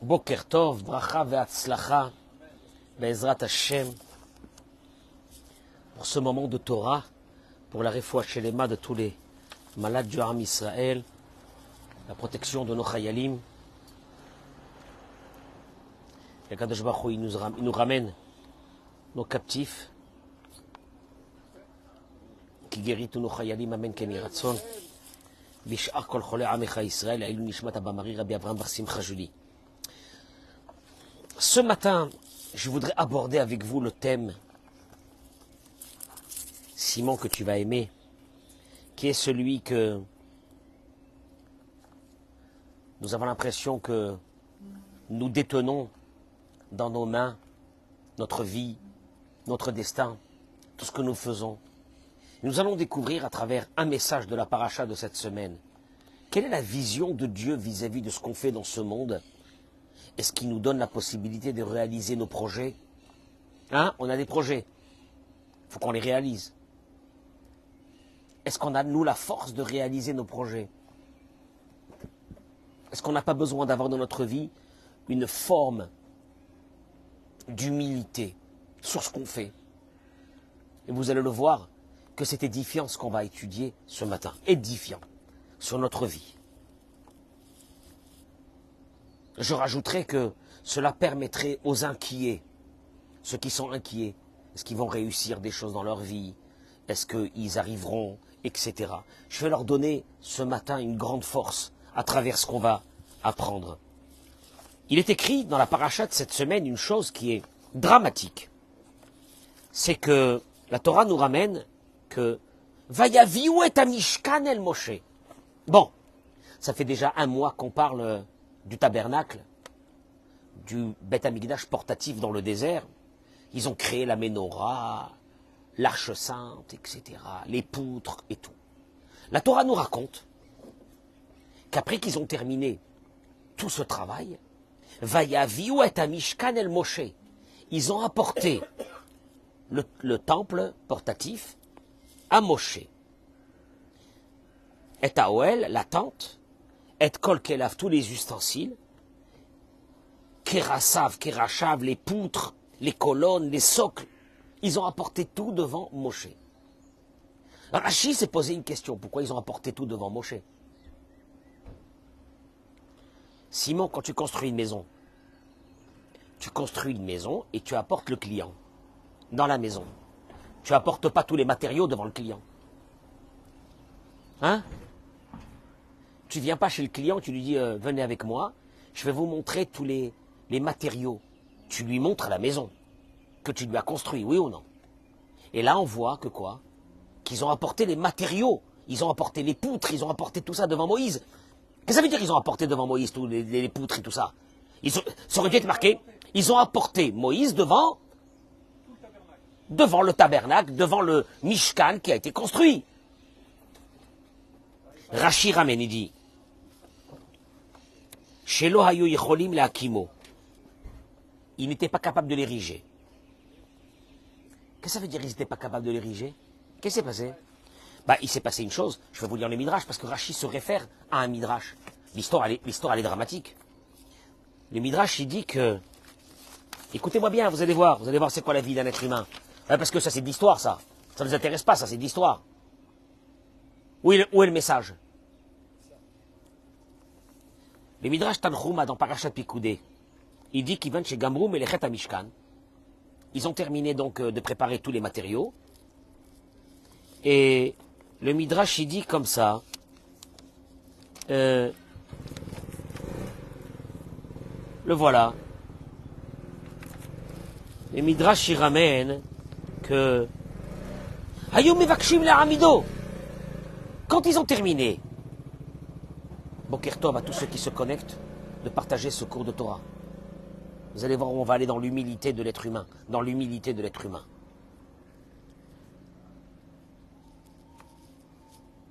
Boker Tov, Bracha ve'atzlacha, Be'ezrat Hashem, pour ce moment de Torah, pour la refoua shelema de tous les malades du Ham Israël, la protection de nos chayalim. Et Kadosh Baruch Hu, il nous ramène nos captifs, qui guérit tous nos chayalim, amen, ken yeh ratzon. Vish'ar kol cholei amecha Israël, Eilu nishmat Abba Mari, Rabbi Abraham bar Simcha Julie. Ce matin, je voudrais aborder avec vous le thème, Simon, que tu vas aimer, qui est celui que nous avons l'impression que nous détenons dans nos mains notre vie, notre destin, tout ce que nous faisons. Nous allons découvrir à travers un message de la paracha de cette semaine, quelle est la vision de Dieu vis-à-vis de ce qu'on fait dans ce monde. Est-ce qu'il nous donne la possibilité de réaliser nos projets? On a des projets. Il faut qu'on les réalise. Est-ce qu'on a, nous, la force de réaliser nos projets? Est-ce qu'on n'a pas besoin d'avoir dans notre vie une forme d'humilité sur ce qu'on fait? Et vous allez le voir que c'est édifiant ce qu'on va étudier ce matin. Édifiant sur notre vie. Je rajouterai que cela permettrait aux inquiets, ceux qui sont inquiets, est-ce qu'ils vont réussir des choses dans leur vie? Est-ce qu'ils arriveront? Etc. Je vais leur donner ce matin une grande force à travers ce qu'on va apprendre. Il est écrit dans la paracha de cette semaine une chose qui est dramatique. C'est que la Torah nous ramène que Vayaviou et Mishkan el Moshe. Bon, ça fait déjà un mois qu'on parle du tabernacle, du Beth Amikdash portatif dans le désert. Ils ont créé la Ménorah, l'Arche Sainte, etc., les poutres et tout. La Torah nous raconte qu'après qu'ils ont terminé tout ce travail, Vayaviou et Mishkan el Moshe, ils ont apporté le temple portatif à Moshe. Et à Oel, la tente, et kol kelav, tous les ustensiles, kerasav, kerachav, les poutres, les colonnes, les socles, ils ont apporté tout devant Moshe. Rashi s'est posé une question, pourquoi ils ont apporté tout devant Moshe? Simon, quand tu construis une maison et tu apportes le client dans la maison. Tu apportes pas tous les matériaux devant le client. Tu viens pas chez le client, tu lui dis venez avec moi, je vais vous montrer tous les matériaux. Tu lui montres la maison que tu lui as construit, oui ou non? Et là on voit que quoi? Qu'ils ont apporté les matériaux, ils ont apporté les poutres, ils ont apporté tout ça devant Moïse. Qu'est-ce que ça veut dire qu'ils ont apporté devant Moïse tous les poutres et tout ça? Ça aurait dû être marqué, ils ont apporté Moïse devant le tabernacle, devant le Mishkan qui a été construit. Rashi ramène, il dit Shelo hayu yicholim le'akimo. Ils n'étaient pas capables de l'ériger. Qu'est-ce que ça veut dire ils n'étaient pas capables de l'ériger? Qu'est-ce qui s'est passé? Il s'est passé une chose, je vais vous lire le Midrash, parce que Rashi se réfère à un Midrash. L'histoire elle est dramatique. Le Midrash, il dit que, écoutez-moi bien, vous allez voir c'est quoi la vie d'un être humain. Parce que ça c'est de l'histoire, ça ne nous intéresse pas, ça c'est de l'histoire. Où est le message? Le Midrash Tanchuma dans Parashat Pikoudé, il dit qu'ils viennent chez Gamrou Melechet HaMishkan. Ils ont terminé donc de préparer tous les matériaux. Et le Midrash il dit comme ça. Le voilà. Le Midrash il ramène que Hayom Mevakshim le'amido. Quand ils ont terminé, Boker Tov à tous ceux qui se connectent, de partager ce cours de Torah. Vous allez voir où on va aller dans l'humilité de l'être humain. Dans l'humilité de l'être humain.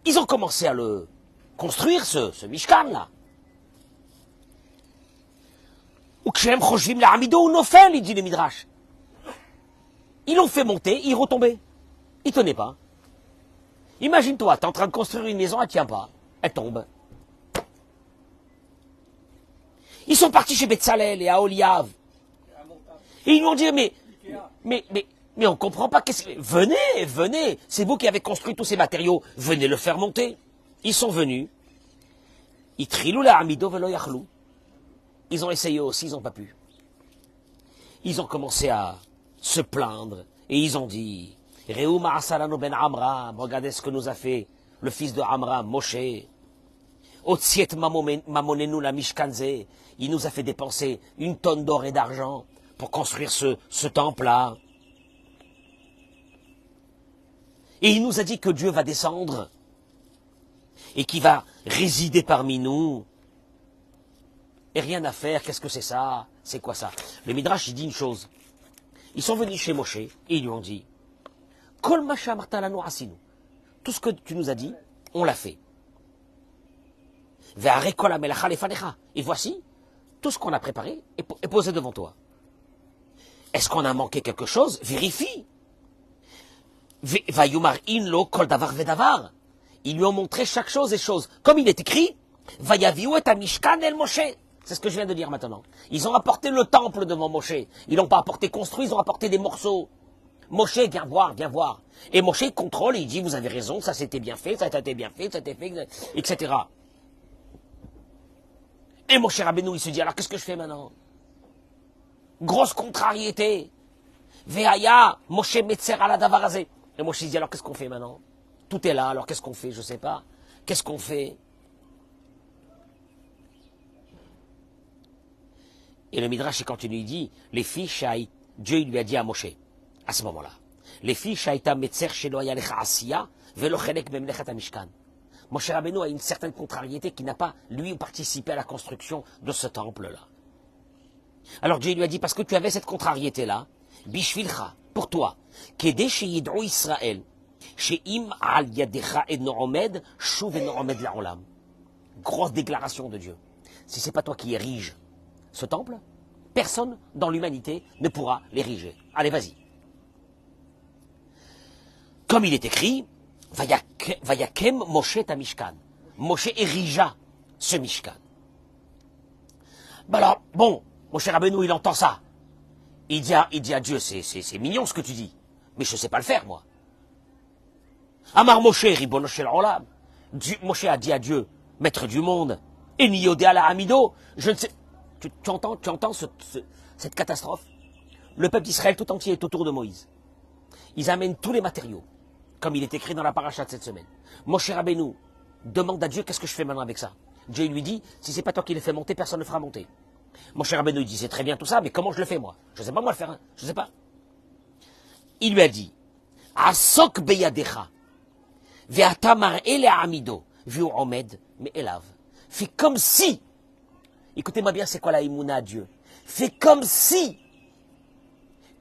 Ils ont commencé à le construire, ce Mishkan là. Ukshem choshvim le'amido nofel, il dit le Midrash. Ils l'ont fait monter, il retombait. Il tenait pas. Imagine-toi, tu es en train de construire une maison, elle ne tient pas. Elle tombe. Ils sont partis chez Betzalel et à Oliav. Et ils lui ont dit, mais on ne comprend pas. Venez, venez. C'est vous qui avez construit tous ces matériaux. Venez le faire monter. Ils sont venus. Ils trilou la amido velo yachlou. Ils ont essayé aussi, ils n'ont pas pu. Ils ont commencé à se plaindre. Et ils ont dit, Réou ma'asalano ben Amram, regardez ce que nous a fait le fils de Amram, Moshe. Otsiet mamonenu la mishkanze. Il nous a fait dépenser 1 tonne d'or et d'argent pour construire ce temple-là. Et il nous a dit que Dieu va descendre et qu'il va résider parmi nous. Et rien à faire, qu'est-ce que c'est ça? C'est quoi ça? Le Midrash, il dit une chose. Ils sont venus chez Moshe et ils lui ont dit, Kol ma shamarta lanu asinu. Tout ce que tu nous as dit, on l'a fait. Ve'arei kol hamelacha lefanecha. Et voici, tout ce qu'on a préparé est posé devant toi. Est-ce qu'on a manqué quelque chose? Vérifie. Vayumar inlo kol davar vedavar. Ils lui ont montré chaque chose et chose. Comme il est écrit, Vayaviu et amishkan el Moshe. C'est ce que je viens de dire maintenant. Ils ont apporté le temple devant Moshe. Ils n'ont pas apporté construit, ils ont apporté des morceaux. Moshe, viens voir, viens voir. Et Moshe contrôle et il dit, vous avez raison, ça s'était bien fait, ça a été bien fait, ça a été fait, etc. Et Moshe Rabbeinu, il se dit, alors qu'est-ce que je fais maintenant? Grosse contrariété. Veaya, Moshe Metzer ala davarazé. Et Moshe dit, alors qu'est-ce qu'on fait maintenant? Tout est là, alors qu'est-ce qu'on fait? Je ne sais pas. Qu'est-ce qu'on fait? Et le Midrash continue, il dit, les filles, Dieu lui a dit à Moshe, à ce moment-là, les filles, Shaïta Metzer Shelo Yalecha Asiya, Velo Chelek Memlechat Mishkan. Moshe Rabbeinu a une certaine contrariété qui n'a pas, lui, participé à la construction de ce temple-là. Alors Dieu lui a dit, parce que tu avais cette contrariété-là, Bishvilcha, pour toi, Kede Sheyidrou Israël, Sheim al Yadecha et Noomed, Shuv et Noomed La'olam. Grosse déclaration de Dieu. Si c'est pas toi qui érige ce temple, personne dans l'humanité ne pourra l'ériger. Allez, vas-y. Comme il est écrit, Vayakem Moshe ta Mishkan. Moshe érigea ce Mishkan. Ben alors, bon, Moshe Rabbeinu, il entend ça. Il dit à Dieu, c'est mignon ce que tu dis, mais je ne sais pas le faire, moi. Amar Moshe, Ribono Shel Olam. Moshe a dit à Dieu, maître du monde, Eniyodé ala Amido, je ne sais... Tu entends cette catastrophe? Le peuple d'Israël tout entier est autour de Moïse. Ils amènent tous les matériaux, comme il est écrit dans la paracha de cette semaine. Moshe Rabbeinu demande à Dieu, qu'est-ce que je fais maintenant avec ça? Dieu lui dit, si c'est pas toi qui le fais monter, personne ne le fera monter. Moshe Rabbeinu dit, c'est très bien tout ça, mais comment je le fais moi? Je ne sais pas moi le faire, hein. Je ne sais pas. Il lui a dit, Asok beyadecha, ve'atamar ele amido, viu omed me elav. Fais comme si, écoutez-moi bien, c'est quoi la imuna à Dieu? Fais comme si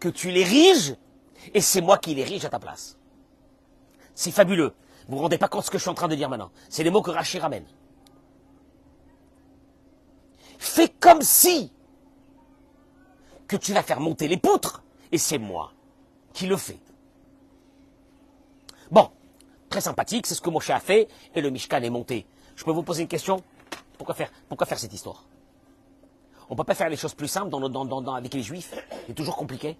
que tu l'ériges et c'est moi qui l'érige à ta place. C'est fabuleux. Vous vous rendez pas compte de ce que je suis en train de dire maintenant. C'est les mots que Rachi ramène. Fais comme si que tu vas faire monter les poutres et c'est moi qui le fais. Bon, très sympathique, c'est ce que Moshe a fait et le Mishkan est monté. Je peux vous poser une question? Pourquoi faire cette histoire? On ne peut pas faire les choses plus simples avec les Juifs. C'est toujours compliqué.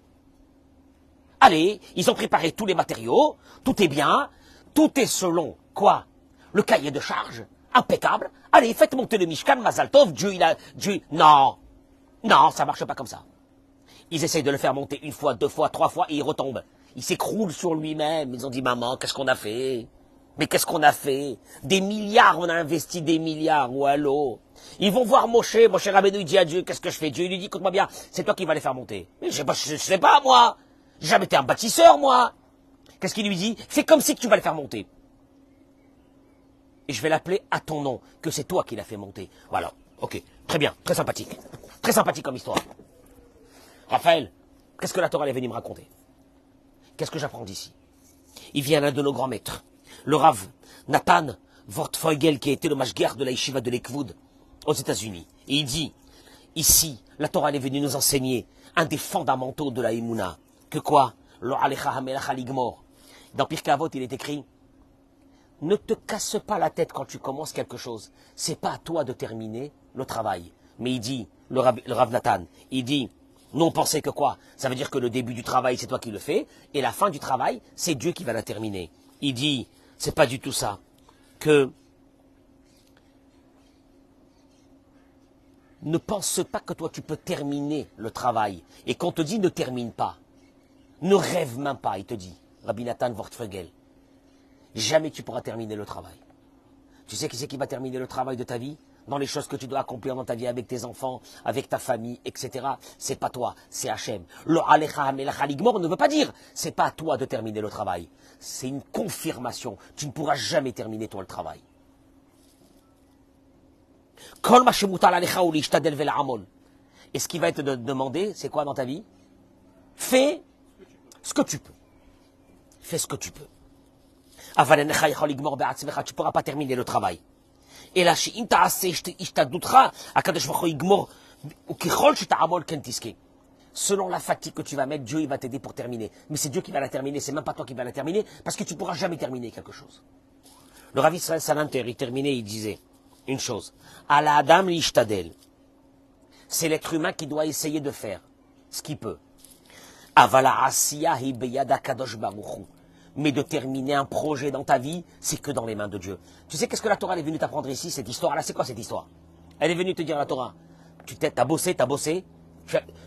Allez, ils ont préparé tous les matériaux, tout est bien, tout est selon quoi? Le cahier de charge, impeccable. Allez, faites monter le Mishkan, Mazal Tov, Dieu. Non, ça ne marche pas comme ça. Ils essayent de le faire monter 1 fois, 2 fois, 3 fois et il retombe. Il s'écroule sur lui-même. Ils ont dit, maman, qu'est-ce qu'on a fait? Mais qu'est-ce qu'on a fait? Des milliards, on a investi des milliards, ou allô? Ils vont voir Moshe Rabbeinu, il dit à Dieu, qu'est-ce que je fais? Dieu lui dit, écoute-moi bien, c'est toi qui vas les faire monter. Mais je sais pas, moi. J'ai jamais été un bâtisseur, moi. Qu'est-ce qu'il lui dit? Fais comme si que tu vas le faire monter. Et je vais l'appeler à ton nom, que c'est toi qui l'as fait monter. Voilà, ok, très bien, très sympathique. Très sympathique comme histoire. Raphaël, qu'est-ce que la Torah est venue me raconter? Qu'est-ce que j'apprends d'ici? Il vient l'un de nos grands maîtres, le Rav Nathan Wortfeugel, qui a été le mashgiach de la yeshiva de l'Ekvoud aux États-Unis. Et il dit, ici, la Torah est venue nous enseigner un des fondamentaux de la Emouna. Que quoi? Lo alecha hamelacha ligmor. Dans Pirkei Avot, il est écrit, ne te casse pas la tête quand tu commences quelque chose. C'est pas à toi de terminer le travail. Mais il dit, le Rav Nathan, il dit, nous on pensait que quoi? Ça veut dire que le début du travail, c'est toi qui le fais, et la fin du travail, c'est Dieu qui va la terminer. Il dit, c'est pas du tout ça. Que ne pense pas que toi tu peux terminer le travail. Et qu'on te dit ne termine pas. Ne rêve même pas, il te dit. Rabbi Nathan Wortfegel. Jamais tu pourras terminer le travail. Tu sais qui c'est qui va terminer le travail de ta vie? Dans les choses que tu dois accomplir dans ta vie avec tes enfants, avec ta famille, etc. C'est pas toi, c'est Hachem. Le Alecha Hamelach Haligmor ne veut pas dire c'est pas à toi de terminer le travail. C'est une confirmation. Tu ne pourras jamais terminer toi le travail. Et ce qui va être demandé, c'est quoi dans ta vie? Fais ce que tu peux. Fais ce que tu peux. Tu ne pourras pas terminer le travail. Et là, selon la fatigue que tu vas mettre, Dieu il va t'aider pour terminer. Mais c'est Dieu qui va la terminer, c'est même pas toi qui va la terminer, parce que tu ne pourras jamais terminer quelque chose. Le Rav Israël Salanter, il terminait, il disait une chose. Ala Adam l'ishtadel. C'est l'être humain qui doit essayer de faire ce qu'il peut. Avala asiya hi beyada kadosh baruchu. Mais de terminer un projet dans ta vie, c'est que dans les mains de Dieu. Tu sais qu'est-ce que la Torah est venue t'apprendre ici, cette histoire-là? C'est quoi cette histoire? Elle est venue te dire, la Torah, t'as bossé,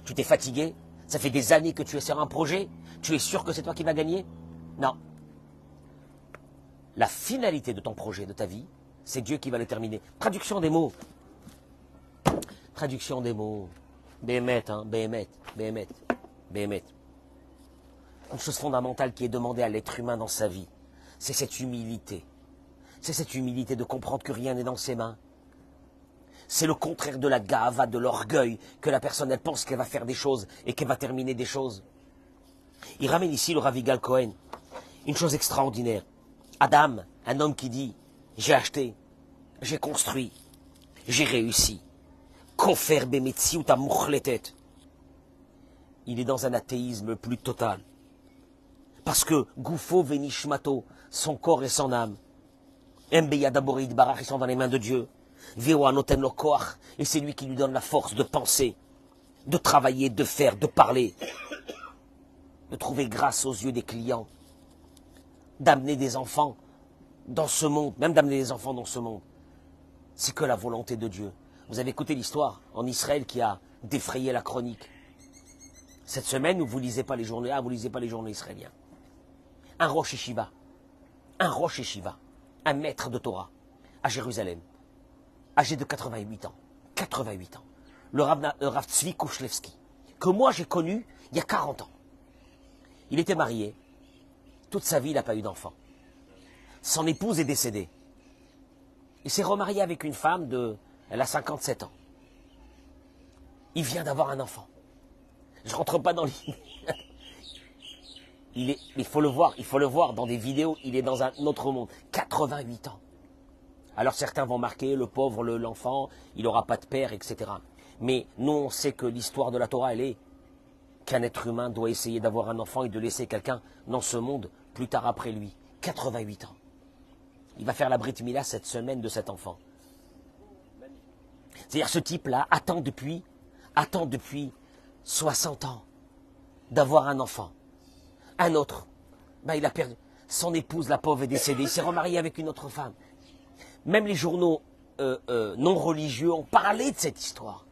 tu t'es fatigué, ça fait des années que tu es sur un projet, tu es sûr que c'est toi qui vas gagner? Non. La finalité de ton projet, de ta vie, c'est Dieu qui va le terminer. Traduction des mots. Traduction des mots. Béhémet, Béhémet. Une chose fondamentale qui est demandée à l'être humain dans sa vie, c'est cette humilité. C'est cette humilité de comprendre que rien n'est dans ses mains. C'est le contraire de la gava, de l'orgueil, que la personne elle pense qu'elle va faire des choses et qu'elle va terminer des choses. Il ramène ici le Rav Yigal Cohen, une chose extraordinaire. Adam, un homme qui dit, j'ai acheté, j'ai construit, j'ai réussi. Kofer bemetzi ou ta mouchletet. Il est dans un athéisme plus total. Parce que Goufo Venishmato, son corps et son âme, Mbeya Daborid Barach, ils sont dans les mains de Dieu. Vewa Noten lo Koach, et c'est lui qui lui donne la force de penser, de travailler, de faire, de parler, de trouver grâce aux yeux des clients, d'amener des enfants dans ce monde, même d'amener des enfants dans ce monde. C'est que la volonté de Dieu. Vous avez écouté l'histoire en Israël qui a défrayé la chronique. Cette semaine, vous ne lisez pas les journaux, vous ne lisez pas les journaux israéliens. Un Rosh Yeshiva, un maître de Torah, à Jérusalem, âgé de 88 ans, le Rav Tzvi Kouchlevski, que moi j'ai connu il y a 40 ans. Il était marié, toute sa vie il n'a pas eu d'enfant. Son épouse est décédée. Il s'est remarié avec une femme elle a 57 ans. Il vient d'avoir un enfant. Je ne rentre pas dans il faut le voir dans des vidéos, il est dans un autre monde. 88 ans. Alors certains vont marquer, le pauvre, l'enfant, il n'aura pas de père, etc. Mais nous, on sait que l'histoire de la Torah, elle est qu'un être humain doit essayer d'avoir un enfant et de laisser quelqu'un dans ce monde plus tard après lui. 88 ans. Il va faire la Brit Mila cette semaine de cet enfant. C'est-à-dire ce type-là attend depuis 60 ans d'avoir un enfant. Un autre, il a perdu. Son épouse, la pauvre, est décédée. Il s'est remarié avec une autre femme. Même les journaux non religieux ont parlé de cette histoire.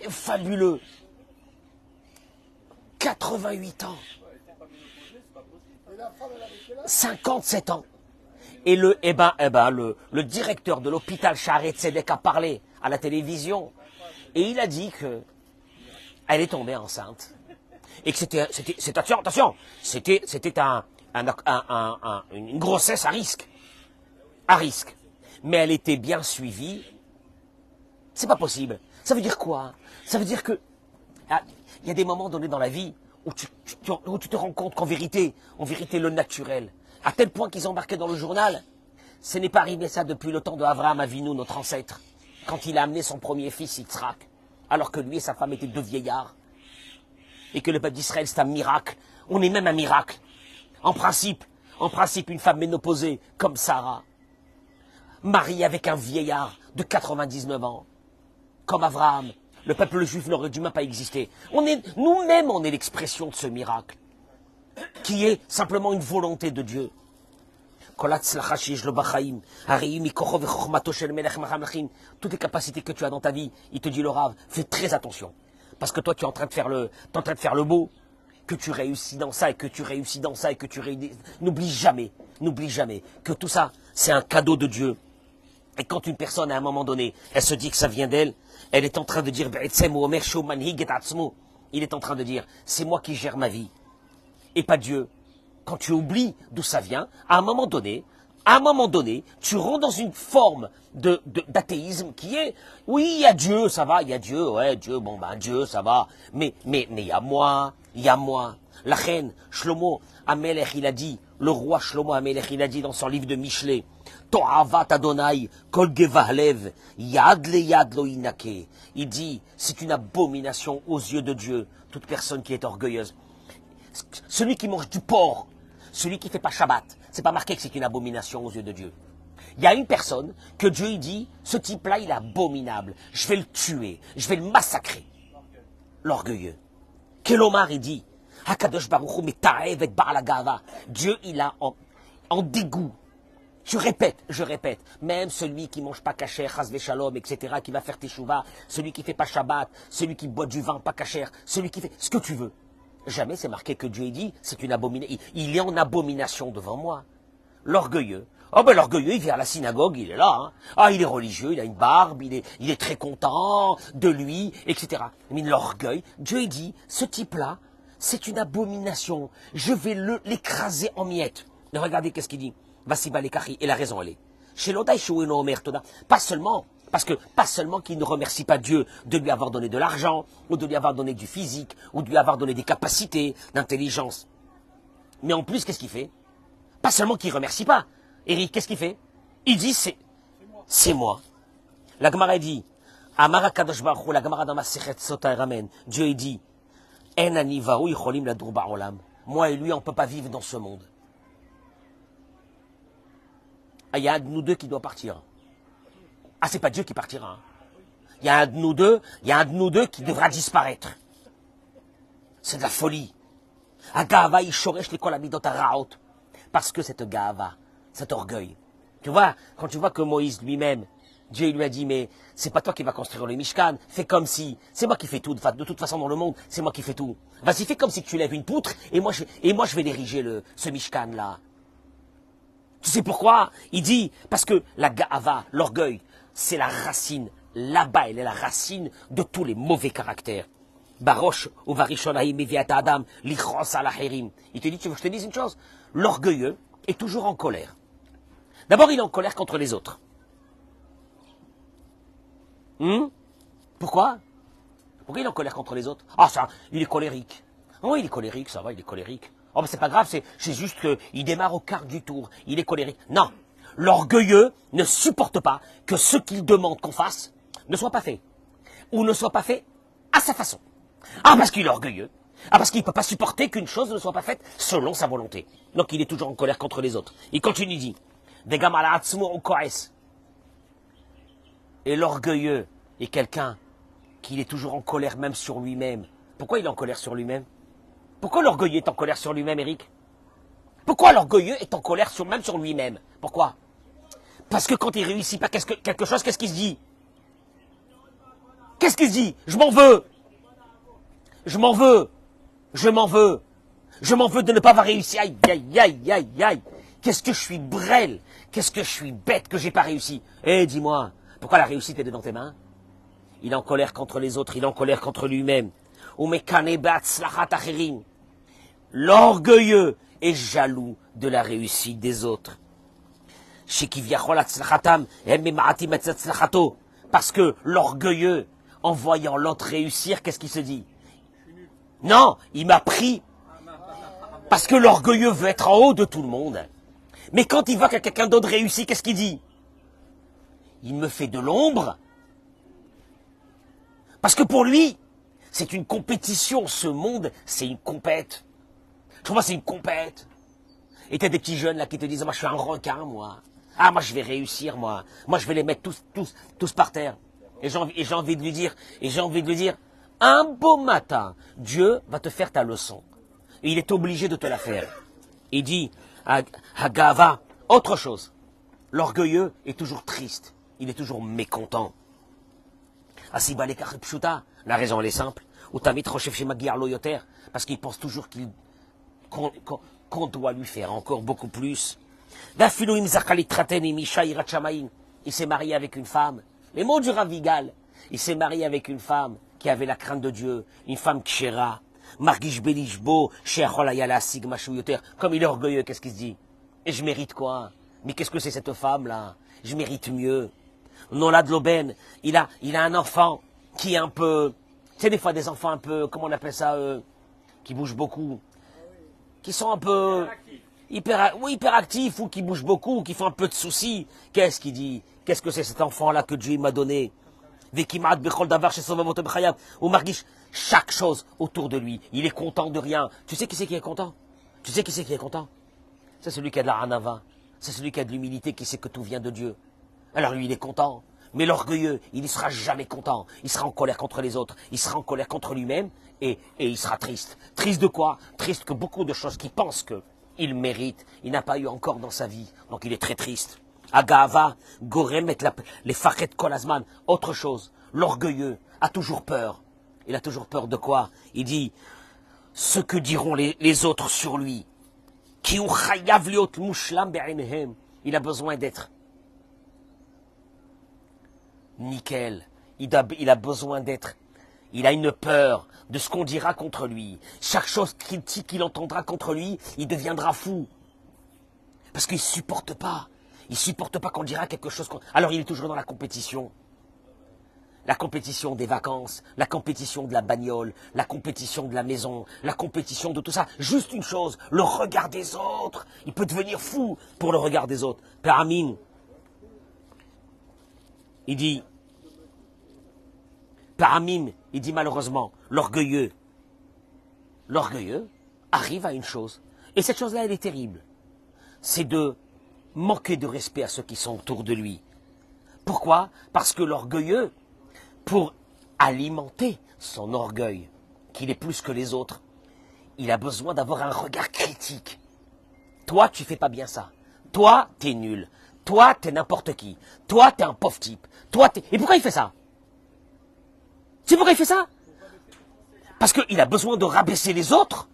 C'est fabuleux. 88 ans. 57 ans. Et le directeur de l'hôpital Shaare Tzedek a parlé à la télévision. Et il a dit que elle est tombée enceinte. Et que c'était attention, c'était une grossesse à risque. À risque. Mais elle était bien suivie. C'est pas possible. Ça veut dire quoi? Ça veut dire que il y a des moments donnés dans la vie où tu te rends compte qu'en vérité, le naturel, à tel point qu'ils ont marqué dans le journal, ce n'est pas arrivé ça depuis le temps de Avraham Avinu, notre ancêtre, quand il a amené son premier fils Yitzhak, alors que lui et sa femme étaient deux vieillards, et que le peuple d'Israël c'est un miracle. On est même un miracle. En principe, une femme ménopausée comme Sarah, mariée avec un vieillard de 99 ans, comme Abraham. Le peuple juif n'aurait dû même pas exister. Nous-mêmes, on est l'expression de ce miracle, qui est simplement une volonté de Dieu. Toutes les capacités que tu as dans ta vie, il te dit le Rav, fais très attention. Parce que toi, tu es en train de faire le beau, que tu réussis dans ça, et que tu réussis dans ça, et que tu réussis. N'oublie jamais que tout ça, c'est un cadeau de Dieu. Et quand une personne, à un moment donné, elle se dit que ça vient d'elle, elle est en train de dire, il est en train de dire, c'est moi qui gère ma vie, et pas Dieu. Quand tu oublies d'où ça vient, à un moment donné, tu rentres dans une forme d'athéisme qui est, oui, il y a Dieu, ça va, il y a Dieu, ouais, Dieu, bon, ben, Dieu, ça va, mais il y a moi. La reine, Shlomo Amelech, il a dit, le roi Shlomo Amelech, il a dit dans son livre de Michelet, To'avat Adonai, kol gevahlev, yad le yad lo inake. Il dit, c'est une abomination aux yeux de Dieu, toute personne qui est orgueilleuse. Celui qui mange du porc, celui qui ne fait pas Shabbat, c'est pas marqué que c'est une abomination aux yeux de Dieu. Il y a une personne que Dieu il dit, ce type-là, il est abominable, je vais le tuer, je vais le massacrer. L'orgueilleux. Kelomar, il dit, Hakadosh Baruch Hu metaev et Baal Hagava. Dieu, il a en dégoût. Je répète, même celui qui mange pas kasher, chas v'shalom, etc., qui va faire teshuva, celui qui fait pas Shabbat, celui qui boit du vin pas kasher, celui qui fait ce que tu veux. Jamais c'est marqué que Dieu dit, c'est une abomination. Il est en abomination devant moi. L'orgueilleux. Oh ben l'orgueilleux, il vient à la synagogue, il est là. Hein. Ah, il est religieux, il a une barbe, il est très content de lui, etc. Mais l'orgueil, Dieu dit, ce type-là, c'est une abomination. Je vais l'écraser en miettes. Et regardez qu'est-ce qu'il dit. Vassiba Lekari, et la raison elle est. Chez l'Odaï Shoueno Omer Toda. Pas seulement qu'il ne remercie pas Dieu de lui avoir donné de l'argent, ou de lui avoir donné du physique, ou de lui avoir donné des capacités d'intelligence. Mais en plus, qu'est-ce qu'il fait? Pas seulement qu'il ne remercie pas. Eric, qu'est-ce qu'il fait? Il dit, c'est moi. La Gemara dit, Amara Kadosh Baruch Hu, la Gemara dans ma Sechet Sota Ramen, Dieu dit, En ani vahu yicholim ladur ba'olam. Moi et lui, on ne peut pas vivre dans ce monde. Ah, il y a un de nous deux qui doit partir. Ah, c'est pas Dieu qui partira. Hein. Il y a un de nous deux qui devra disparaître. C'est de la folie. Agava ishoresh l'école amidot araot. Parce que cette gava, cet orgueil. Tu vois, quand tu vois que Moïse lui-même, Dieu lui a dit, mais c'est pas toi qui vas construire le Mishkan, fais comme si, c'est moi qui fais tout, de toute façon dans le monde, c'est moi qui fais tout. Vas-y, fais comme si tu lèves une poutre, et moi je vais diriger ce Mishkan là. Tu sais pourquoi? Il dit, parce que la ga'ava, l'orgueil, c'est la racine, là-bas, elle est la racine de tous les mauvais caractères. Barosh, ou varishonahim, meviata adam, lichros alaherim. Il te dit, tu veux que je te dise une chose? L'orgueilleux est toujours en colère. D'abord, il est en colère contre les autres. Pourquoi? Pourquoi il est en colère contre les autres? Ah, ça, il est colérique. Oh, il est colérique, ça va, il est colérique. Oh, mais c'est pas grave, c'est juste qu'il démarre au quart du tour. Il est colérique. Non. L'orgueilleux ne supporte pas que ce qu'il demande qu'on fasse ne soit pas fait. Ou ne soit pas fait à sa façon. Ah, parce qu'il est orgueilleux. Ah, parce qu'il ne peut pas supporter qu'une chose ne soit pas faite selon sa volonté. Donc il est toujours en colère contre les autres. Il continue, il dit, et l'orgueilleux est quelqu'un qui est toujours en colère même sur lui-même. Pourquoi il est en colère sur lui-même? Pourquoi l'orgueilleux est en colère sur lui-même, Eric? Pourquoi l'orgueilleux est en colère même sur lui-même? Pourquoi? Parce que quand il réussit pas quelque chose, qu'est-ce qu'il se dit? Qu'est-ce qu'il se dit? Je m'en veux. Je m'en veux. Je m'en veux. Je m'en veux de ne pas avoir réussi. Aïe, aïe, aïe, aïe, aïe. Qu'est-ce que je suis brêle. Qu'est-ce que je suis bête que j'ai pas réussi. Eh, dis-moi, pourquoi la réussite est dans tes mains? Il est en colère contre les autres, il est en colère contre lui-même. L'orgueilleux est jaloux de la réussite des autres. Parce que l'orgueilleux, en voyant l'autre réussir, qu'est-ce qu'il se dit? Non, il m'a pris. Parce que l'orgueilleux veut être en haut de tout le monde. Mais quand il voit que quelqu'un d'autre réussit, qu'est-ce qu'il dit? Il me fait de l'ombre. Parce que pour lui, c'est une compétition. Ce monde, c'est une compète. Je vois, c'est une compète. Et t'as des petits jeunes là qui te disent, moi je suis un requin, moi. Ah, moi je vais réussir, moi. Moi je vais les mettre tous par terre. Et j'ai envie de lui dire, un beau matin, Dieu va te faire ta leçon. Et il est obligé de te la faire. Il dit, Hagava, autre chose. L'orgueilleux est toujours triste. Il est toujours mécontent. Asiba lekach pshuta, la raison elle est simple. Ou tamit rochev shemagiar lo yoter, parce qu'il pense toujours qu'on doit lui faire encore beaucoup plus. Il s'est marié avec une femme. Les mots du Ravigal. Il s'est marié avec une femme qui avait la crainte de Dieu, une femme kshera. Margish belishbo, sheacholayala sigma shuyoter. Comme il est orgueilleux, qu'est-ce qu'il se dit? Et je mérite quoi? Mais qu'est-ce que c'est cette femme-là? Je mérite mieux. Nola de l'aubaine, il a un enfant qui est un peu, tu sais, des fois des enfants un peu, comment on appelle ça, qui bougent beaucoup, qui sont un peu hyperactifs ou qui bougent beaucoup, ou qui font un peu de soucis. Qu'est-ce qu'il dit? Qu'est-ce que c'est cet enfant-là que Dieu m'a donné? Ou margish, chaque chose autour de lui, il est content de rien. Tu sais qui c'est qui est content? Tu sais qui c'est qui est content? C'est celui qui a de la hanava, c'est celui qui a de l'humilité, qui sait que tout vient de Dieu. Alors lui, il est content. Mais l'orgueilleux, il ne sera jamais content. Il sera en colère contre les autres. Il sera en colère contre lui-même. Et il sera triste. Triste de quoi? Triste que beaucoup de choses qu'il pense qu'il mérite, il n'a pas eu encore dans sa vie. Donc il est très triste. Agava, Gorem et les Fakhet Kolazman. Autre chose. L'orgueilleux a toujours peur. Il a toujours peur de quoi? Il dit, ce que diront les autres sur lui. Il a besoin d'être nickel. Il a besoin d'être. Il a une peur de ce qu'on dira contre lui. Chaque chose qu'il entendra contre lui, il deviendra fou. Parce qu'il ne supporte pas. Il ne supporte pas qu'on dira quelque chose. Alors il est toujours dans la compétition. La compétition des vacances, la compétition de la bagnole, la compétition de la maison, la compétition de tout ça. Juste une chose, le regard des autres. Il peut devenir fou pour le regard des autres. Père Amin, il dit malheureusement, l'orgueilleux arrive à une chose. Et cette chose-là, elle est terrible. C'est de manquer de respect à ceux qui sont autour de lui. Pourquoi? Parce que l'orgueilleux, pour alimenter son orgueil, qu'il est plus que les autres, il a besoin d'avoir un regard critique. Toi, tu fais pas bien ça. Toi, t'es nul. Toi, t'es n'importe qui. Toi, t'es un pauvre type. Toi, t'es... Et pourquoi il fait ça? C'est pourquoi il fait ça? Parce qu'il a besoin de rabaisser les autres.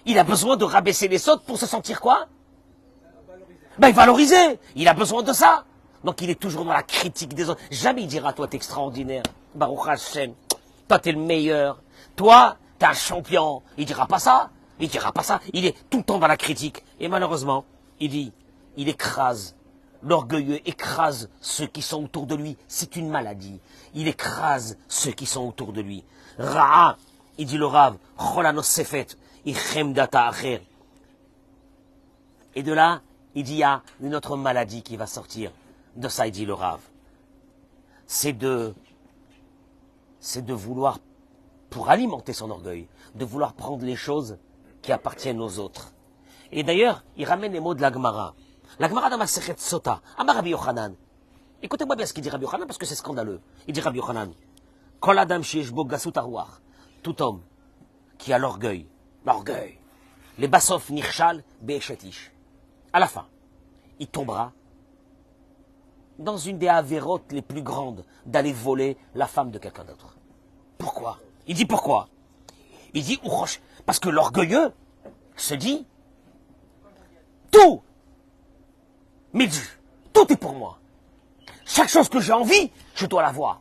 Il a besoin de rabaisser les autres pour se sentir quoi? Ben, valoriser. Il a besoin de ça. Donc, il est toujours dans la critique des autres. Jamais il dira, toi, t'es extraordinaire. Baruch Hashem. Toi, t'es le meilleur. Toi, t'es un champion. Il dira pas ça. Il dira pas ça. Il est tout le temps dans la critique. Et malheureusement, il écrase. L'orgueilleux écrase ceux qui sont autour de lui. C'est une maladie. Il écrase ceux qui sont autour de lui. Ra'a, il dit le Rav, Cholanos Sefet, Ichem Data Acher. Et de là, il dit, il y a une autre maladie qui va sortir. De ça, il dit le Rav. C'est de vouloir, pour alimenter son orgueil, de vouloir prendre les choses qui appartiennent aux autres. Et d'ailleurs, il ramène les mots de la Gemara. La Gemara dans Masechet Sota, Amar Rabbi Yochanan. Écoutez-moi bien ce qu'il dit Rabbi Yochanan parce que c'est scandaleux. Il dit Rabbi Yochanan, Kol Adam sheyesh bo gasut haruach, tout homme qui a l'orgueil, les basof nirshal be'eshetish. À la fin, il tombera dans une des avérotes les plus grandes d'aller voler la femme de quelqu'un d'autre. Pourquoi? Il dit pourquoi? Il dit Uchosh, parce que l'orgueilleux se dit tout m'est dû, tout est pour moi. Chaque chose que j'ai envie, je dois l'avoir.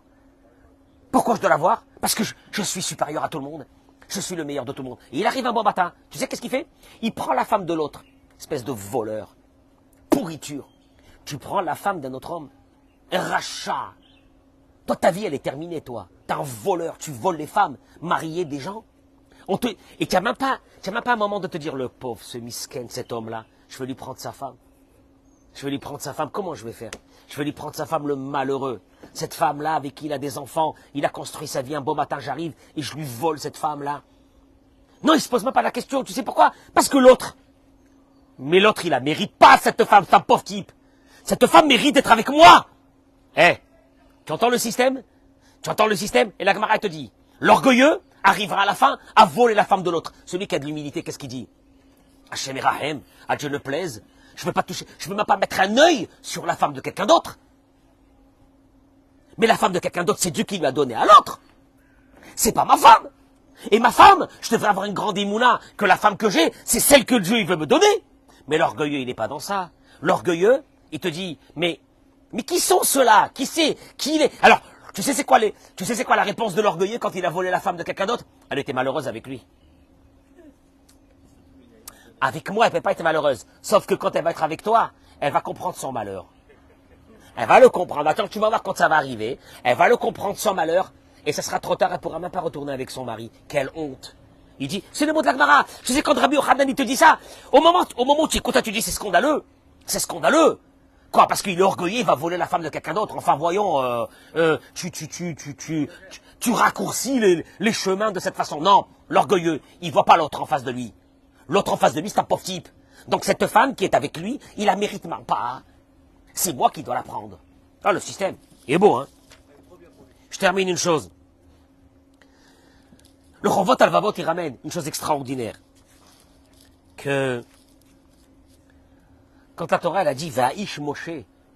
Pourquoi je dois l'avoir? Parce que je suis supérieur à tout le monde. Je suis le meilleur de tout le monde. Et il arrive un bon matin. Tu sais qu'est-ce qu'il fait? Il prend la femme de l'autre. Espèce de voleur. Pourriture. Tu prends la femme d'un autre homme. Rachat. Toi, ta vie, elle est terminée, toi. T'es un voleur. Tu voles les femmes. Marier des gens. Et tu n'as même pas un moment de te dire, le pauvre, ce misken, cet homme-là, je vais lui prendre sa femme. Je vais lui prendre sa femme. Comment je vais faire? Je vais lui prendre sa femme, le malheureux. Cette femme-là, avec qui il a des enfants, il a construit sa vie. Un beau matin, j'arrive et je lui vole cette femme-là. Non, il se pose même pas la question. Tu sais pourquoi? Parce que l'autre. Mais l'autre, il la mérite pas, cette femme, c'est un pauvre type. Cette femme mérite d'être avec moi. Tu entends le système? Tu entends le système? Et la Gemara te dit, l'orgueilleux arrivera à la fin à voler la femme de l'autre. Celui qui a de l'humilité, qu'est-ce qu'il dit? Hachem et Rahem, à Dieu ne plaise, je ne peux pas toucher, je ne peux même pas mettre un œil sur la femme de quelqu'un d'autre. Mais la femme de quelqu'un d'autre, c'est Dieu qui lui a donné à l'autre. C'est pas ma femme. Et ma femme, je devrais avoir une grande émouna que la femme que j'ai, c'est celle que Dieu il veut me donner. Mais l'orgueilleux, il n'est pas dans ça. L'orgueilleux, il te dit, mais qui sont ceux-là? Qui c'est? Qui il est? Alors, tu sais c'est quoi la réponse de l'orgueilleux quand il a volé la femme de quelqu'un d'autre? Elle était malheureuse avec lui. Avec moi, elle ne peut pas être malheureuse. Sauf que quand elle va être avec toi, elle va comprendre son malheur. Elle va le comprendre. Attends, tu vas voir quand ça va arriver. Elle va le comprendre son malheur. Et ça sera trop tard. Elle ne pourra même pas retourner avec son mari. Quelle honte. Il dit, c'est le mot de la Gemara. Tu sais, quand Rabbi Yochanan, il te dit ça, au moment où tu écoutes, tu dis, c'est scandaleux. C'est scandaleux. Quoi? Parce qu'il est orgueilleux, il va voler la femme de quelqu'un d'autre. Enfin, voyons, tu raccourcis les chemins de cette façon. Non, l'orgueilleux, il voit pas l'autre en face de lui. L'autre en face de lui, c'est un pauvre type. Donc cette femme qui est avec lui, il la mérite même pas. C'est moi qui dois la prendre. Ah, le système, il est beau, hein. Je termine une chose. Le Chovot Alvavot, il ramène une chose extraordinaire. Que, quand la Torah, elle a dit, Va'ish Moshe,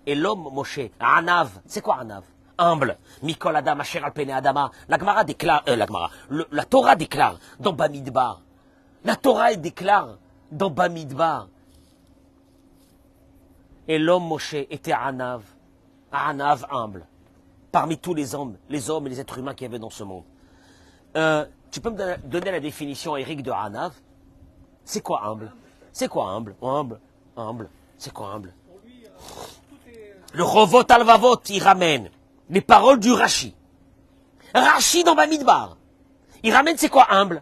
et l'homme Moshe, Anav, c'est quoi Anav? Humble. Mikol Adam, Asher al Pene Adama. La Gemara déclare, la Torah déclare, dans Bamidbar. La Torah, elle déclare, dans Bamidbar. Et l'homme Moshe était Anav. Anav, humble. Parmi tous les hommes et les êtres humains qu'il y avait dans ce monde. Tu peux me donner la définition, Eric, de Anav? C'est quoi humble? C'est quoi humble? Humble. C'est quoi humble? Le Chovot Alvavot, il ramène les paroles du Rashi. Rashi dans Bamidbar. Il ramène c'est quoi humble?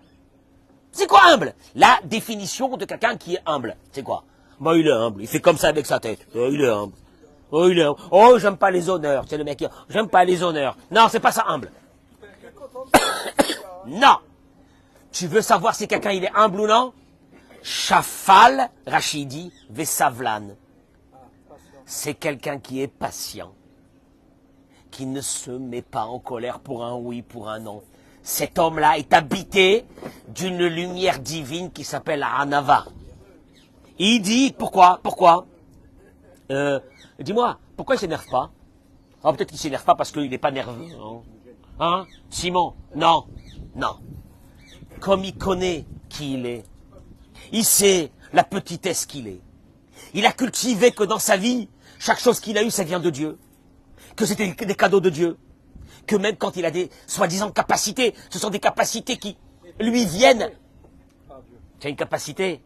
C'est quoi humble? La définition de quelqu'un qui est humble. C'est quoi? Bah, il est humble. Il fait comme ça avec sa tête. Oh, il est humble. Oh, il est humble. Oh, j'aime pas les honneurs. C'est le mec qui... J'aime pas les honneurs. Non, c'est pas ça humble. Non. Tu veux savoir si quelqu'un il est humble ou non? Shafal, Rachidi, Vesavlan. C'est quelqu'un qui est patient. Qui ne se met pas en colère pour un oui, pour un non. Cet homme-là est habité d'une lumière divine qui s'appelle Anava. Il dit, pourquoi? Dis-moi, pourquoi il ne s'énerve pas? Ah, peut-être qu'il ne s'énerve pas parce qu'il n'est pas nerveux. Hein? Simon? Non. Comme il connaît qui il est, il sait la petitesse qu'il est. Il a cultivé que dans sa vie, chaque chose qu'il a eue, ça vient de Dieu. Que c'était des cadeaux de Dieu. Que même quand il a des soi-disant capacités, ce sont des capacités qui lui viennent. Tu as une capacité,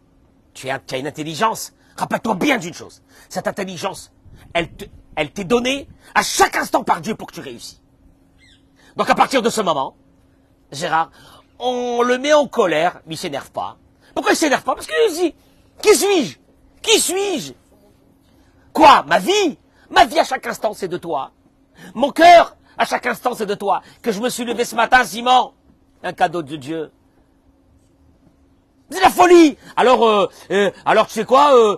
tu as une intelligence. Rappelle-toi bien d'une chose. Cette intelligence, elle t'est donnée à chaque instant par Dieu pour que tu réussisses. Donc à partir de ce moment, Gérard, on le met en colère, mais il ne s'énerve pas. Pourquoi il ne s'énerve pas? Parce qu'il dit, qui suis-je? Qui suis-je? Quoi? Ma vie? Ma vie à chaque instant, c'est de toi. Mon cœur, à chaque instant, c'est de toi. Que je me suis levé ce matin, Simon, un cadeau de Dieu. C'est la folie. Alors tu sais quoi?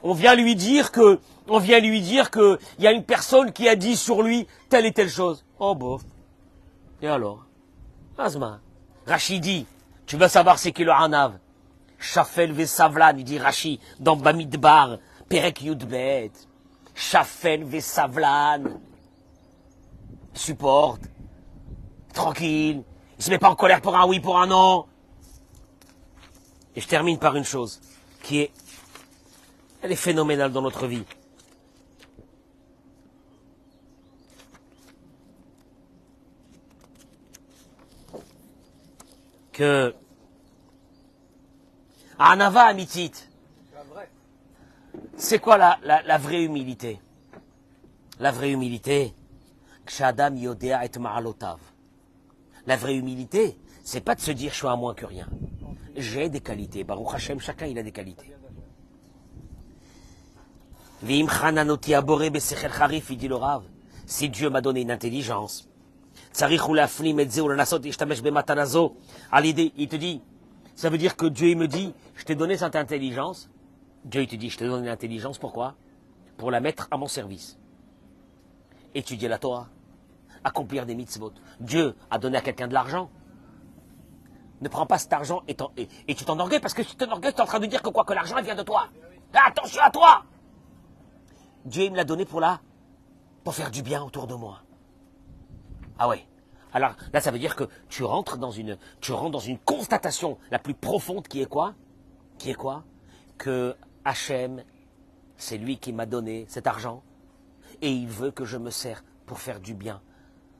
On vient lui dire que il y a une personne qui a dit sur lui telle et telle chose. Oh bof. Et alors? Azma. Rachidi, tu veux savoir c'est qui le Hanav? Shafel Vesavlan, il dit Rashi, dans Bamidbar, Perek Yudbet. Shafel Vesavlan. Supporte. Tranquille. Il se met pas en colère pour un oui, pour un non. Et je termine par une chose elle est phénoménale dans notre vie. Que Anava Amitit, c'est quoi la vraie humilité? La vraie humilité, Kshadam Yodea et Ma'alotav. La vraie humilité, c'est pas de se dire je suis à moins que rien. J'ai des qualités. Baruch Hashem, chacun il a des qualités. V'im chananoti abore besechel charif, il dit le Rav. Si Dieu m'a donné une intelligence, tzarich ou lafnim et zeu lanasot ishtamesh bematanazo, à l'idée, il te dit, ça veut dire que Dieu il me dit, je t'ai donné cette intelligence. Dieu il te dit, je t'ai donné l'intelligence, pourquoi? Pour la mettre à mon service. Étudier la Torah, accomplir des mitzvot. Dieu a donné à quelqu'un de l'argent. Ne prends pas cet argent et tu t'enorgueilles, parce que si tu t'enorgueilles, tu es en train de dire que quoi, que l'argent vient de toi. Attention à toi. Dieu il me l'a donné pour faire du bien autour de moi. Ah ouais. Alors là, ça veut dire que tu rentres dans une constatation la plus profonde qui est quoi? Que Hachem, c'est lui qui m'a donné cet argent et il veut que je me sers pour faire du bien.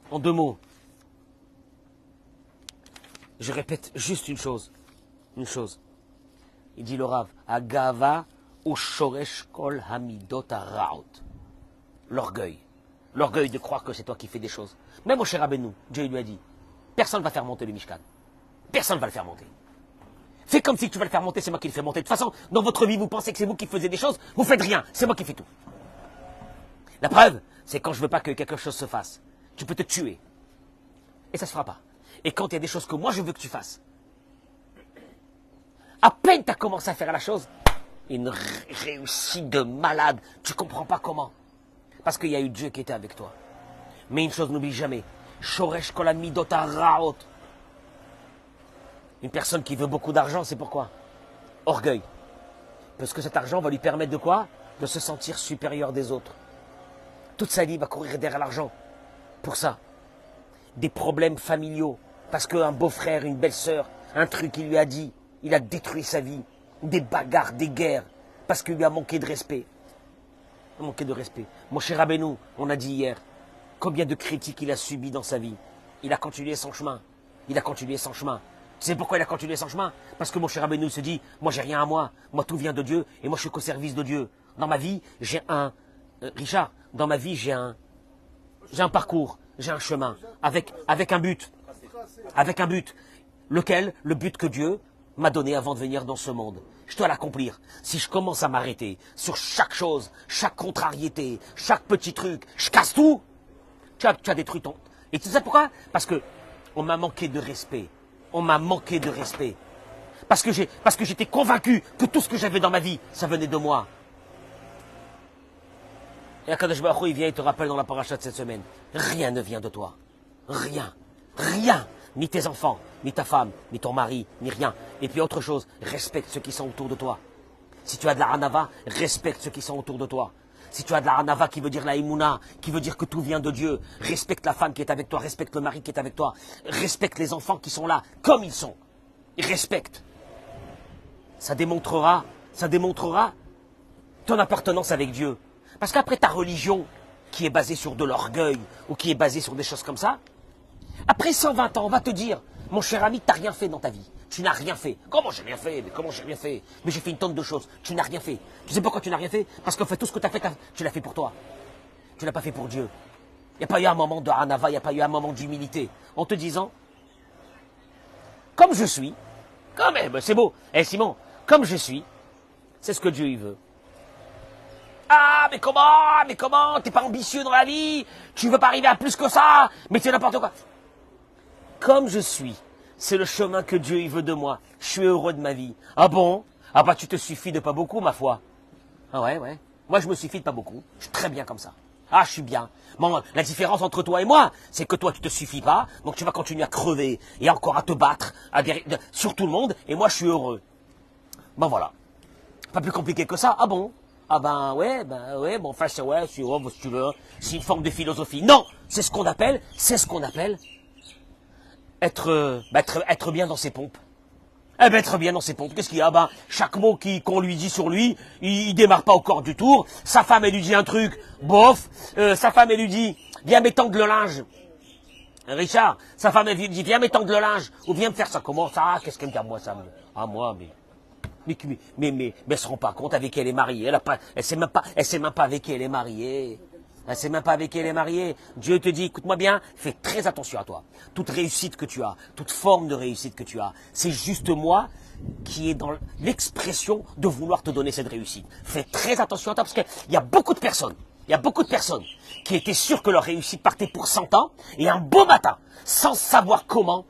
En 2 mots, je répète juste une chose. Il dit le Rav, Agava ou shoresh kol hamidot haraot. L'orgueil. L'orgueil de croire que c'est toi qui fais des choses. Même Moshe Rabbeinu, Dieu lui a dit, personne ne va faire monter le Mishkan. Personne ne va le faire monter. Fais comme si tu vas le faire monter, c'est moi qui le fais monter. De toute façon, dans votre vie, vous pensez que c'est vous qui faisiez des choses, vous faites rien, c'est moi qui fais tout. La preuve, c'est quand je veux pas que quelque chose se fasse. Tu peux te tuer. Et ça se fera pas. Et quand il y a des choses que moi je veux que tu fasses, à peine tu as commencé à faire la chose, une réussite de malade, tu comprends pas comment. Parce qu'il y a eu Dieu qui était avec toi. Mais une chose, n'oublie jamais. Shoresh kol hamidot haraot. Une personne qui veut beaucoup d'argent, c'est pourquoi? Orgueil. Parce que cet argent va lui permettre de quoi? De se sentir supérieur des autres. Toute sa vie va courir derrière l'argent. Pour ça. Des problèmes familiaux. Parce qu'un beau-frère, une belle-sœur, un truc qu'il lui a dit, il a détruit sa vie. Des bagarres, des guerres. Parce qu'il lui a manqué de respect. Manqué de respect. Mon cher Rabbeinu, on a dit hier, combien de critiques il a subi dans sa vie. Il a continué son chemin. Tu sais pourquoi il a continué son chemin? Parce que mon cher Rabbeinu se dit, moi j'ai rien à moi. Moi tout vient de Dieu et moi je suis qu'au service de Dieu. Dans ma vie, j'ai Richard, dans ma vie j'ai un parcours, j'ai un chemin, avec un but. Avec un but. Lequel? Le but que Dieu m'a donné avant de venir dans ce monde. Je dois l'accomplir. Si je commence à m'arrêter sur chaque chose, chaque contrariété, chaque petit truc, je casse tout, tu as détruit ton... Et tu sais pourquoi? Parce que on m'a manqué de respect. Parce que j'étais convaincu que tout ce que j'avais dans ma vie, ça venait de moi. Et Akadosh Baruch Hu, il vient et te rappelle dans la paracha de cette semaine. Rien ne vient de toi. Rien. Ni tes enfants, ni ta femme, ni ton mari, ni rien. Et puis autre chose, respecte ceux qui sont autour de toi. Si tu as de la hanava, respecte ceux qui sont autour de toi. Si tu as de la hanava qui veut dire la émouna, qui veut dire que tout vient de Dieu, respecte la femme qui est avec toi, respecte le mari qui est avec toi, respecte les enfants qui sont là, comme ils sont. Et respecte. Ça démontrera ton appartenance avec Dieu. Parce qu'après ta religion, qui est basée sur de l'orgueil, ou qui est basée sur des choses comme ça, après 120 ans, on va te dire, mon cher ami, tu n'as rien fait dans ta vie. Tu n'as rien fait. Comment j'ai rien fait? Mais j'ai fait une tonne de choses. Tu n'as rien fait. Tu sais pourquoi tu n'as rien fait? Parce qu'en fait, tout ce que tu as fait, tu l'as fait pour toi. Tu ne l'as pas fait pour Dieu. Il n'y a pas eu un moment de hanava, il n'y a pas eu un moment d'humilité. En te disant, comme je suis, quand même, c'est beau. Eh Simon, comme je suis, c'est ce que Dieu il veut. Ah, mais comment? T'es pas ambitieux dans la vie? Tu veux pas arriver à plus que ça? Mais c'est n'importe quoi. Comme je suis, c'est le chemin que Dieu il veut de moi. Je suis heureux de ma vie. Ah bon? Ah bah tu te suffis de pas beaucoup, ma foi. Ah ouais. Moi je me suffis de pas beaucoup. Je suis très bien comme ça. Ah, je suis bien. Bon, la différence entre toi et moi, c'est que toi tu te suffis pas, donc tu vas continuer à crever et encore à te battre sur tout le monde, et moi je suis heureux. Ben voilà. Pas plus compliqué que ça. Ah bon? Ah ben ouais, bon enfin c'est ouais, si tu veux, c'est une forme de philosophie. Non, c'est ce qu'on appelle être bien dans ses pompes. Eh ben, être bien dans ses pompes. Qu'est-ce qu'il y a? Ben, chaque mot qu'on lui dit sur lui, il démarre pas au corps du tour. Sa femme, elle lui dit un truc, bof. Sa femme, elle lui dit, viens m'étendre le linge. Richard, sa femme, elle lui dit, viens m'étendre le linge. Ou viens me faire ça. Comment ça? Qu'est-ce qu'elle me dit à moi, ça? À moi, mais elle se rend pas compte avec qui elle est mariée. Elle sait même pas avec qui elle est mariée. Elle sait même pas avec qui elle est mariée. Dieu te dit, écoute-moi bien, fais très attention à toi. Toute réussite que tu as, toute forme de réussite que tu as, c'est juste moi qui est dans l'expression de vouloir te donner cette réussite. Fais très attention à toi parce qu'il y a beaucoup de personnes qui étaient sûres que leur réussite partait pour 100 ans et un beau matin, sans savoir comment,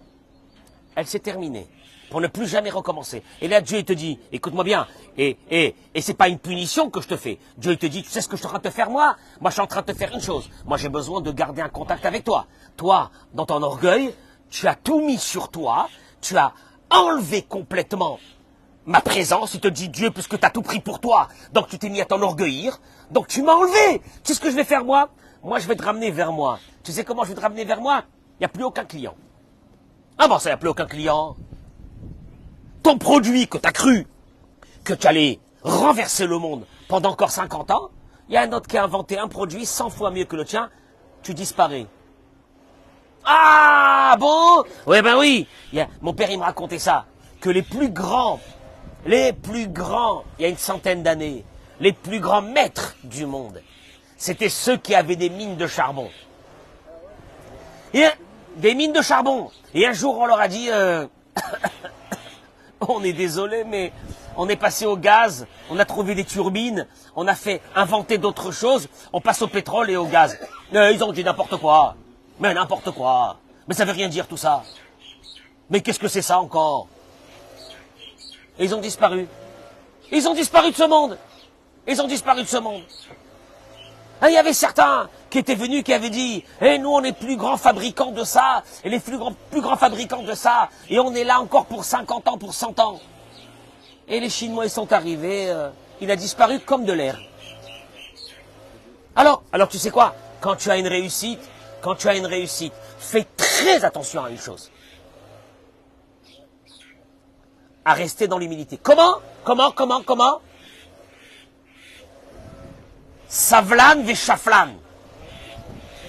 elle s'est terminée. pour ne plus jamais recommencer. Et là, Dieu il te dit, écoute-moi bien, et c'est pas une punition que je te fais. Dieu il te dit, tu sais ce que je suis en train de te faire moi? Moi, je suis en train de te faire une chose. Moi, j'ai besoin de garder un contact avec toi. Toi, dans ton orgueil, tu as tout mis sur toi, tu as enlevé complètement ma présence. Il te dit, Dieu, puisque tu as tout pris pour toi, donc tu t'es mis à t'enorgueillir, donc tu m'as enlevé. Tu sais ce que je vais faire moi? Moi, je vais te ramener vers moi. Tu sais comment je vais te ramener vers moi? Il n'y a plus aucun client. Ah bon, ça, il n'y a plus aucun client. Ton produit que tu as cru que tu allais renverser le monde pendant encore 50 ans, il y a un autre qui a inventé un produit 100 fois mieux que le tien, tu disparais. Ah bon? Oui, ben oui. Mon père, il me racontait ça, que les plus grands, il y a une centaine d'années, les plus grands maîtres du monde, c'était ceux qui avaient des mines de charbon. Des mines de charbon. Et un jour, on leur a dit... on est désolé, mais on est passé au gaz, on a trouvé des turbines, on a fait inventer d'autres choses, on passe au pétrole et au gaz. Ils ont dit n'importe quoi. Mais n'importe quoi. Mais ça veut rien dire tout ça. Mais qu'est-ce que c'est ça encore? Et ils ont disparu. Ils ont disparu de ce monde. Ils ont disparu de ce monde. Il y avait certains qui étaient venus, qui avaient dit, nous on est plus grands fabricants de ça, et les plus grands fabricants de ça, et on est là encore pour 50 ans, pour 100 ans. Et les Chinois, ils sont arrivés, il a disparu comme de l'air. Alors tu sais quoi? Quand tu as une réussite, fais très attention à une chose. À rester dans l'humilité. Comment? Savlan veshaflan.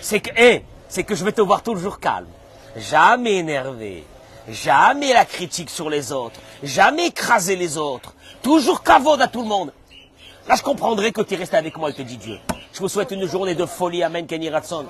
C'est que je vais te voir toujours calme, jamais énervé, jamais la critique sur les autres, jamais écraser les autres, toujours kavod à tout le monde. Là, je comprendrai que tu es resté avec moi et te dis Dieu. Je vous souhaite une journée de folie. Amen, Kenny Ratson.